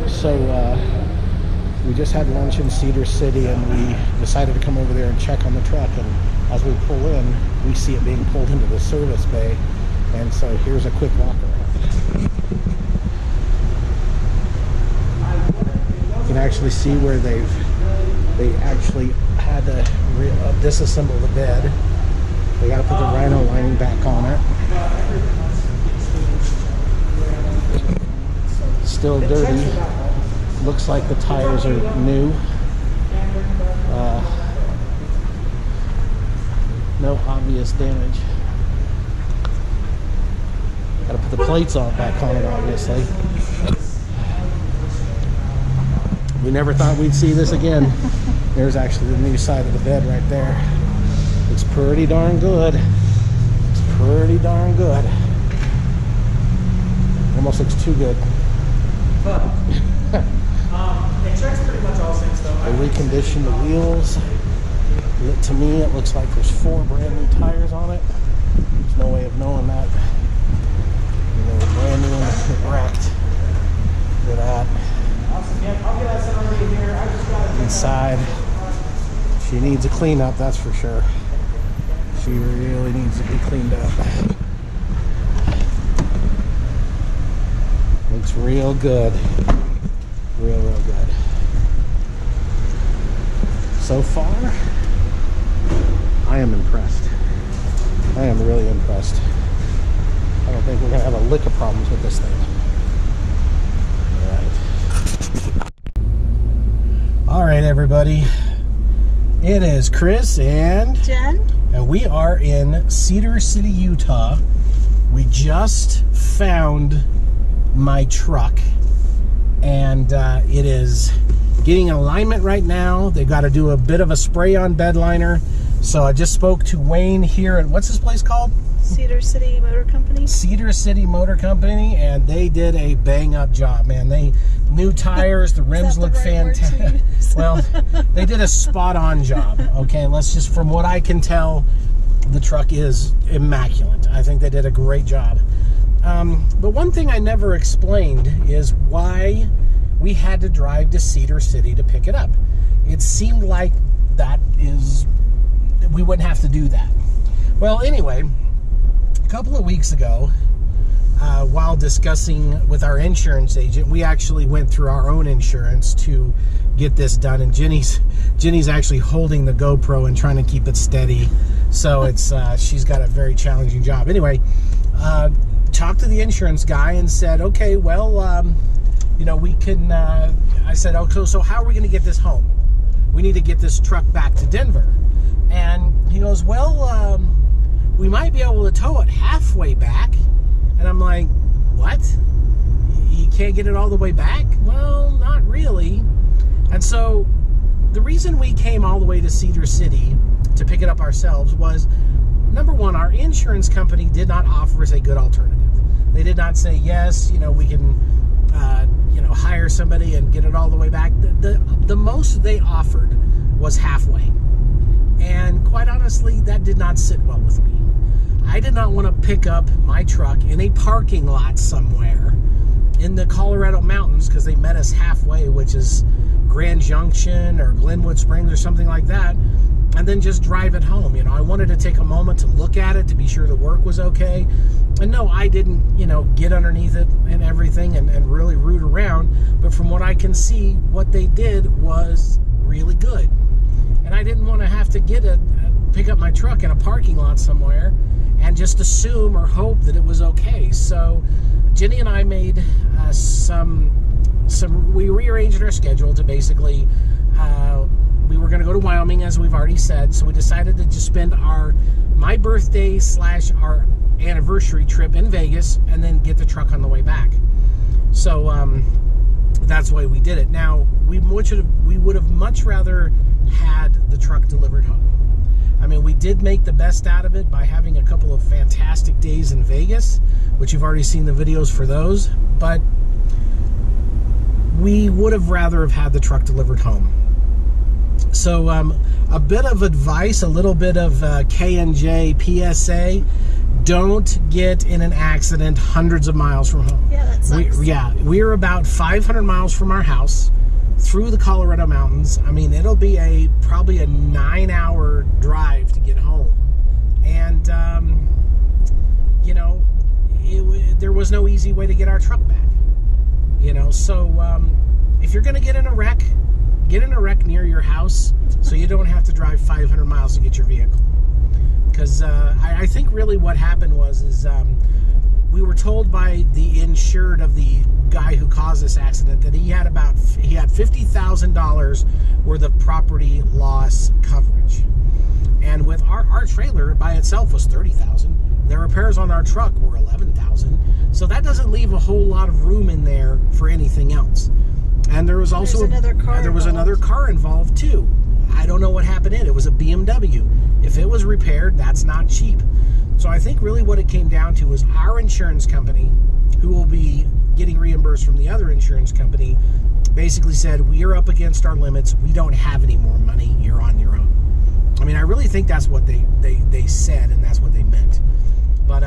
So we just had lunch in Cedar City, and we decided to come over there and check on the truck. And as we pull in, we see it being pulled into the service bay. And so here's a quick walk around. You can actually see where they actually had to disassemble the bed. They got to put the rhino lining back on it. Still dirty. Looks like the tires are new. No obvious damage. Got to put the plates back on it, obviously. We never thought we'd see this again. There's actually the new side of the bed right there. Looks pretty darn good. It's pretty darn good. Almost looks too good. But it checks pretty much all things though. They reconditioned the wheels. To me, it looks like there's 4 brand new tires on it. There's no way of knowing that. And they were brand new and wrecked. Look at that. Inside, she needs a cleanup, that's for sure. She really needs to be cleaned up. Looks real good. Real good. So far, I am impressed. I am really impressed. I don't think we're going to have a lick of problems with this thing. All right, everybody. It is Chris and Jen, and we are in Cedar City, Utah. We just found my truck, and it is getting in alignment right now. They've got to do a bit of a spray on bed liner. So I just spoke to Wayne here at, what's this place called? Cedar City Motor Company. Cedar City Motor Company, and they did a bang-up job, man. They new tires, the rims look fantastic. Well, they did a spot-on job. Okay, let's just, from what I can tell, the truck is immaculate. I think they did a great job. But one thing I never explained is why we had to drive to Cedar City to pick it up. It seemed like we wouldn't have to do that. Well, anyway, a couple of weeks ago, while discussing with our insurance agent, we actually went through our own insurance to get this done, and Jenny's actually holding the GoPro and trying to keep it steady, so it's she's got a very challenging job. Anyway, talked to the insurance guy and said, okay, well, you know, we can, I said, okay, so how are we going to get this home? We need to get this truck back to Denver. And he goes, well, we might be able to tow it halfway back. And I'm like, what? You can't get it all the way back? Well, not really. And so the reason we came all the way to Cedar City to pick it up ourselves was, number one, our insurance company did not offer us a good alternative. They did not say, yes, you know, we can, you know, hire somebody and get it all the way back. The most they offered was halfway. And quite honestly, that did not sit well with me. I did not want to pick up my truck in a parking lot somewhere in the Colorado mountains, because they met us halfway, which is Grand Junction or Glenwood Springs or something like that, and then just drive it home. You know, I wanted to take a moment to look at it to be sure the work was okay. And no, I didn't, you know, get underneath it and everything and really root around. But from what I can see, what they did was really good. And I didn't want to have to pick up my truck in a parking lot somewhere and just assume or hope that it was okay. So Jenny and I made we rearranged our schedule to basically, we were going to go to Wyoming, as we've already said. So we decided to just spend my birthday / our anniversary trip in Vegas and then get the truck on the way back. So that's why we did it. Now, we would have much rather had the truck delivered home. I mean, we did make the best out of it by having a couple of fantastic days in Vegas, which you've already seen the videos for those, but we would have rather have had the truck delivered home. So a bit of advice, a little bit of K&J PSA. don't get in an accident hundreds of miles from home. Yeah, that sucks. We're about 500 miles from our house through the Colorado mountains. I mean, it'll be probably a 9-hour drive to get home. And, you know, there was no easy way to get our truck back. You know, so if you're going to get in a wreck near your house so you don't have to drive 500 miles to get your vehicle. Because I think really what happened was we were told by the insured of the guy who caused this accident that he had $50,000 worth of property loss coverage. And with our trailer by itself was $30,000. The repairs on our truck were $11,000. So that doesn't leave a whole lot of room in there for anything else. And there was also another car involved too. I don't know what happened in it. It was a BMW. If it was repaired, that's not cheap. So I think really what it came down to was our insurance company, who will be getting reimbursed from the other insurance company, basically said, we're up against our limits. We don't have any more money. You're on your own. I mean, I really think that's what they said, and that's what they meant. But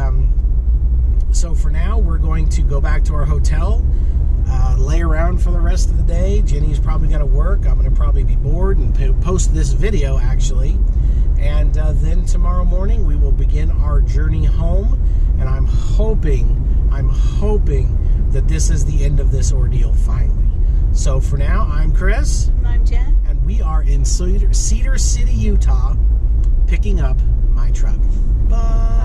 so for now, we're going to go back to our hotel, lay around for the rest of the day. Jenny's probably going to work. I'm going to probably be bored and post this video, actually. And then tomorrow morning, we will begin our journey home. And I'm hoping that this is the end of this ordeal finally. So for now, I'm Chris. And I'm Jen. And we are in Cedar City, Utah, picking up my truck. Bye.